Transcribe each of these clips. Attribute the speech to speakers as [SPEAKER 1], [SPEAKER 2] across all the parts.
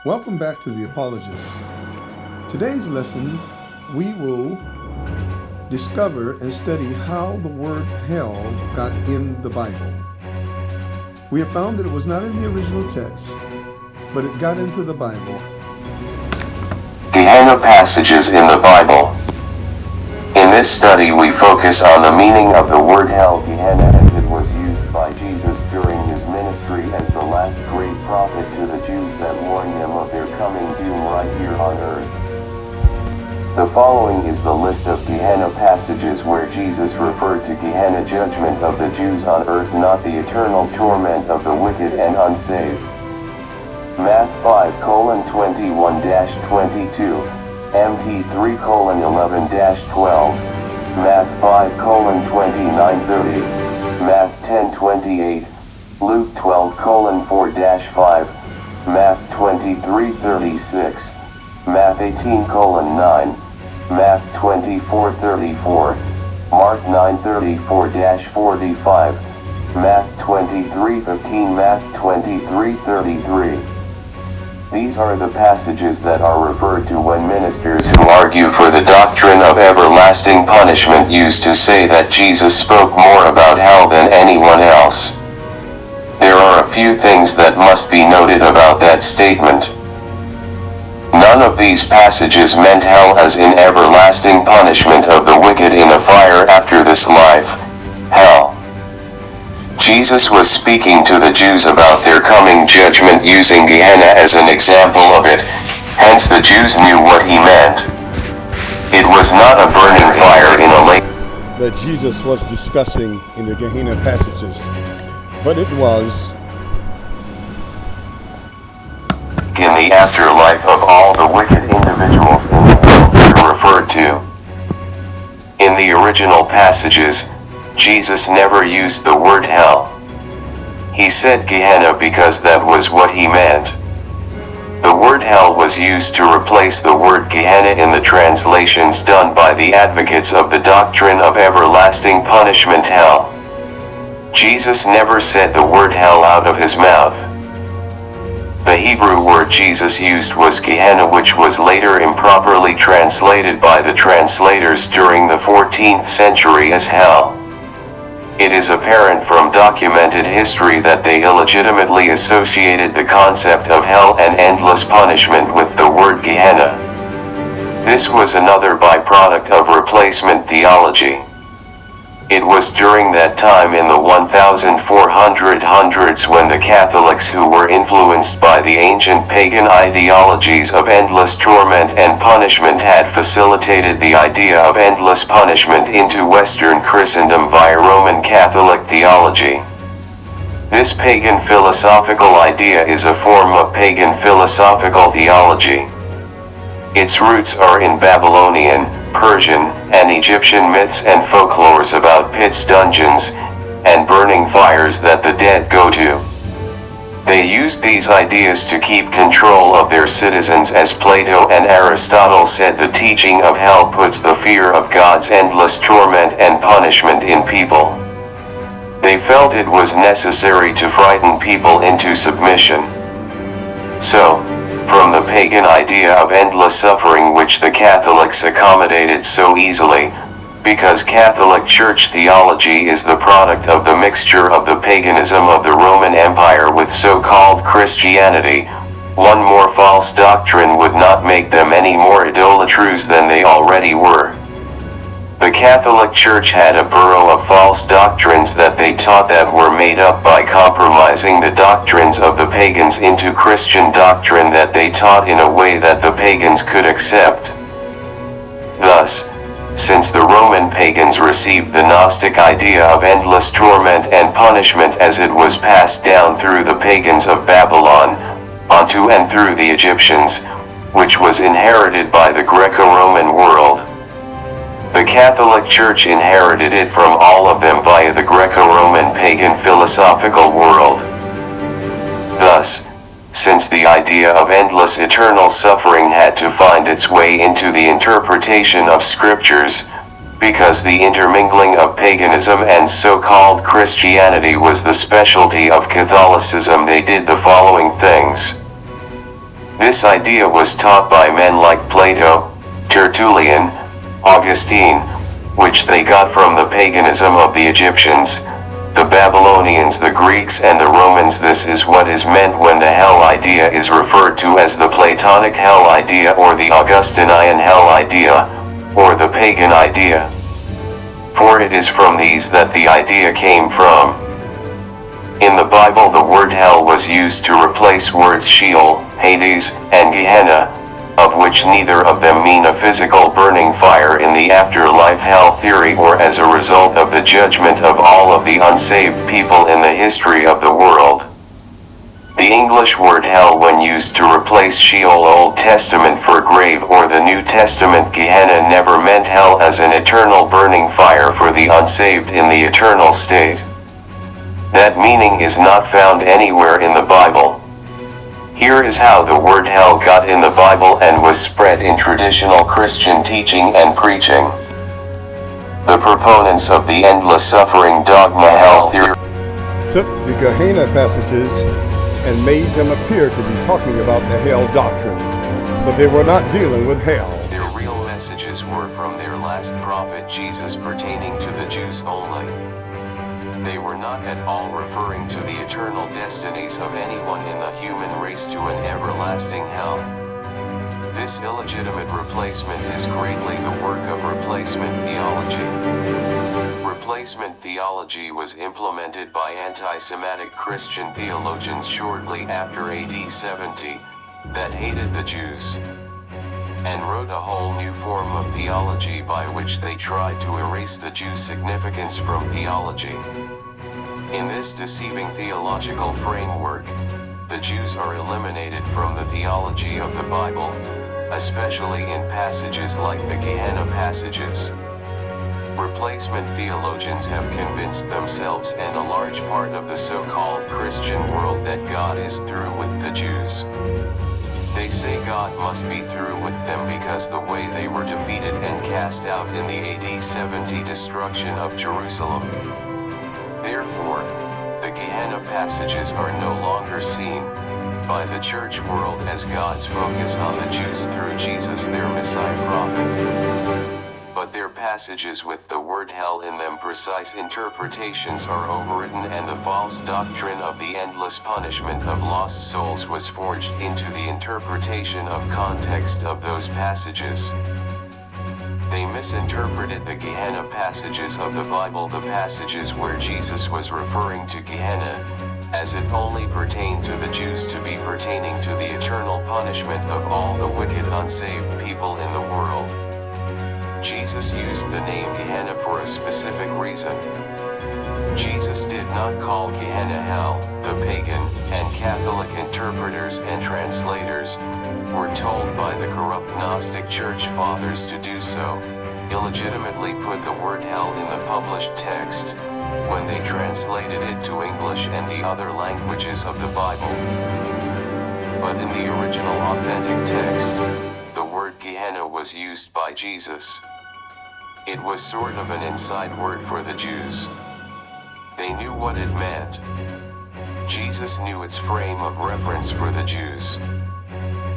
[SPEAKER 1] Welcome back to The Apologist. Today's lesson, we will discover and study how the word hell got in the Bible. We have found that it was not in the original text, but it got into the Bible.
[SPEAKER 2] Gehenna passages in the Bible. In this study we focus on the meaning of the word hell, Gehenna, as it was used by Jesus during his ministry as the last great prophet to the Jews that warned them of their coming doom right here on earth. The following is the list of Gehenna passages where Jesus referred to Gehenna judgment of the Jews on earth, not the eternal torment of the wicked and unsaved. Matt 5:21-22, MT 3:11-12, Matt 5:29-30, Matt 10:28, Luke 12:4-5, Matt 23:36, Matt 18:9, Matt 24:34, Mark 9:34-45, Matt 23:15, Matt 23:33. These are the passages that are referred to when ministers who argue for the doctrine of everlasting punishment used to say that Jesus spoke more about hell than anyone else. There are a few things that must be noted about that statement. None of these passages meant hell as in everlasting punishment of the wicked in a fire after this life, hell. Jesus was speaking to the Jews about their coming judgment using Gehenna as an example of it, hence the Jews knew what he meant. It was not a burning fire in a lake
[SPEAKER 1] That Jesus was discussing in the Gehenna passages, but it was
[SPEAKER 2] in the afterlife of all the wicked individuals in the world that are referred to. In the original passages, Jesus never used the word hell. He said Gehenna because that was what he meant. The word hell was used to replace the word Gehenna in the translations done by the advocates of the doctrine of everlasting punishment, hell. Jesus never said the word hell out of his mouth. The Hebrew word Jesus used was Gehenna, which was later improperly translated by the translators during the 14th century as hell. It is apparent from documented history that they illegitimately associated the concept of hell and endless punishment with the word Gehenna. This was another byproduct of replacement theology. It was during that time in the 1400s when the Catholics, who were influenced by the ancient pagan ideologies of endless torment and punishment, had facilitated the idea of endless punishment into Western Christendom via Roman Catholic theology. This pagan philosophical idea is a form of pagan philosophical theology. Its roots are in Babylonian, Persian, and Egyptian myths and folklores about pits, dungeons, and burning fires that the dead go to. They used these ideas to keep control of their citizens. As Plato and Aristotle said, the teaching of hell puts the fear of God's endless torment and punishment in people. They felt it was necessary to frighten people into submission. So, from the pagan idea of endless suffering, which the Catholics accommodated so easily, because Catholic Church theology is the product of the mixture of the paganism of the Roman Empire with so-called Christianity, one more false doctrine would not make them any more idolaters than they already were. The Catholic Church had a burrow of false doctrines that they taught that were made up by compromising the doctrines of the pagans into Christian doctrine that they taught in a way that the pagans could accept. Thus, since the Roman pagans received the Gnostic idea of endless torment and punishment as it was passed down through the pagans of Babylon, onto and through the Egyptians, which was inherited by the Greco-Roman world, the Catholic Church inherited it from all of them via the Greco-Roman pagan philosophical world. Thus, since the idea of endless eternal suffering had to find its way into the interpretation of scriptures, because the intermingling of paganism and so-called Christianity was the specialty of Catholicism, they did the following things. This idea was taught by men like Plato, Tertullian, Augustine, which they got from the paganism of the Egyptians, the Babylonians, the Greeks, and the Romans. This is what is meant when the hell idea is referred to as the Platonic hell idea, or the Augustinian hell idea, or the pagan idea. For it is from these that the idea came from. In the Bible, the word hell was used to replace words Sheol, Hades, and Gehenna, of which neither of them mean a physical burning fire in the afterlife hell theory, or as a result of the judgment of all of the unsaved people in the history of the world. The English word hell, when used to replace Sheol, Old Testament for grave, or the New Testament Gehenna, never meant hell as an eternal burning fire for the unsaved in the eternal state. That meaning is not found anywhere in the Bible. Here is how the word hell got in the Bible and was spread in traditional Christian teaching and preaching. The proponents of the endless suffering dogma hell theory
[SPEAKER 1] took the Gehenna passages and made them appear to be talking about the hell doctrine, but they were not dealing with hell.
[SPEAKER 2] Their real messages were from their last prophet Jesus, pertaining to the Jews only. They were not at all referring to the eternal destinies of anyone in the human race to an everlasting hell. This illegitimate replacement is greatly the work of replacement theology. Replacement theology was implemented by anti-Semitic Christian theologians shortly after AD 70, that hated the Jews, and wrote a whole new form of theology by which they tried to erase the Jews' significance from theology. In this deceiving theological framework, the Jews are eliminated from the theology of the Bible, especially in passages like the Gehenna passages. Replacement theologians have convinced themselves and a large part of the so-called Christian world that God is through with the Jews. They say God must be through with them because the way they were defeated and cast out in the AD 70 destruction of Jerusalem. Therefore, the Gehenna passages are no longer seen by the church world as God's focus on the Jews through Jesus, their Messiah prophet. But their passages with the word hell in them, precise interpretations, are overwritten, and the false doctrine of the endless punishment of lost souls was forged into the interpretation of context of those passages. They misinterpreted the Gehenna passages of the Bible, the passages where Jesus was referring to Gehenna, as it only pertained to the Jews, to be pertaining to the eternal punishment of all the wicked unsaved people in the world. Jesus used the name Gehenna for a specific reason. Jesus did not call Gehenna hell. The pagan and Catholic interpreters and translators were told by the corrupt Gnostic Church Fathers to do so, illegitimately put the word hell in the published text, when they translated it to English and the other languages of the Bible. But in the original authentic text, the word Gehenna was used by Jesus. It was sort of an inside word for the Jews. They knew what it meant. Jesus knew its frame of reference for the Jews.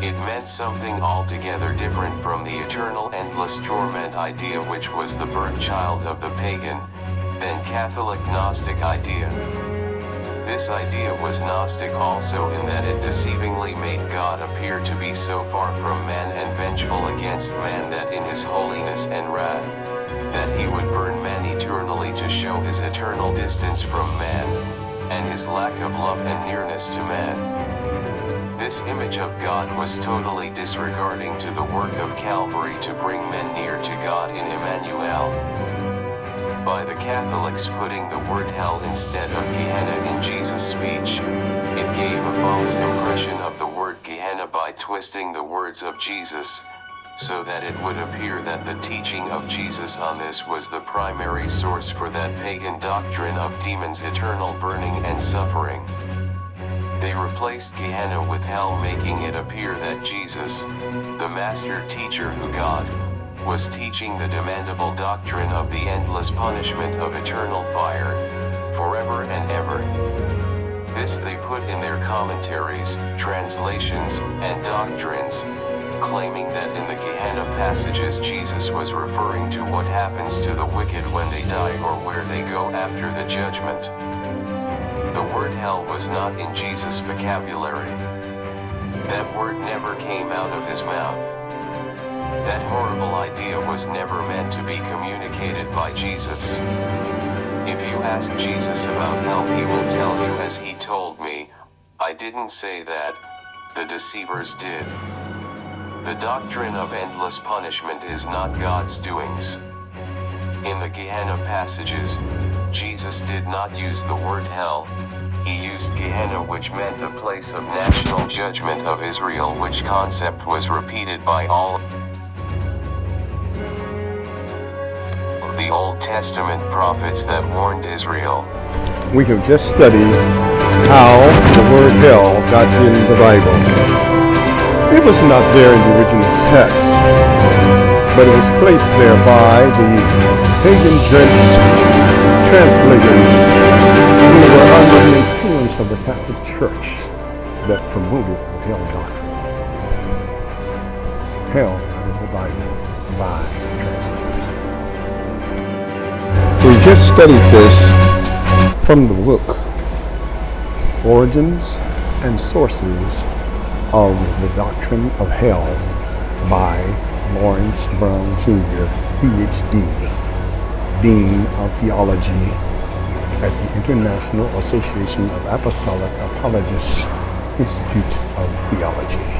[SPEAKER 2] It meant something altogether different from the eternal endless torment idea, which was the birth child of the pagan, then Catholic Gnostic idea. This idea was Gnostic also in that it deceivingly made God appear to be so far from man and vengeful against man that in his holiness and wrath, that he would burn man eternally to show his eternal distance from man, and his lack of love and nearness to man. This image of God was totally disregarding to the work of Calvary to bring men near to God in Emmanuel. By the Catholics putting the word hell instead of Gehenna in Jesus' speech, it gave a false impression of the word Gehenna by twisting the words of Jesus, so that it would appear that the teaching of Jesus on this was the primary source for that pagan doctrine of demons' eternal burning and suffering. They replaced Gehenna with hell, making it appear that Jesus, the master teacher who God, was teaching the demandable doctrine of the endless punishment of eternal fire, forever and ever. This they put in their commentaries, translations, and doctrines, claiming that in the Gehenna passages Jesus was referring to what happens to the wicked when they die or where they go after the judgment. The word hell was not in Jesus' vocabulary. That word never came out of his mouth. That horrible idea was never meant to be communicated by Jesus. If you ask Jesus about hell, he will tell you, as he told me, "I didn't say that, the deceivers did." The doctrine of endless punishment is not God's doings. In the Gehenna passages, Jesus did not use the word hell. He used Gehenna, which meant the place of national judgment of Israel, which concept was repeated by all of the Old Testament prophets that warned Israel.
[SPEAKER 1] We have just studied how the word hell got in the Bible. It was not there in the original text, but it was placed there by the pagan-drenched translators who were under the influence of the Catholic Church that promoted the hell doctrine. Hell got in the Bible by the translators. We just studied this from the book Origins and Sources of the Doctrine of Hell by Lawrence Brown Jr., Ph.D., Dean of Theology at the International Association of Apostolic Apologists Institute of Theology.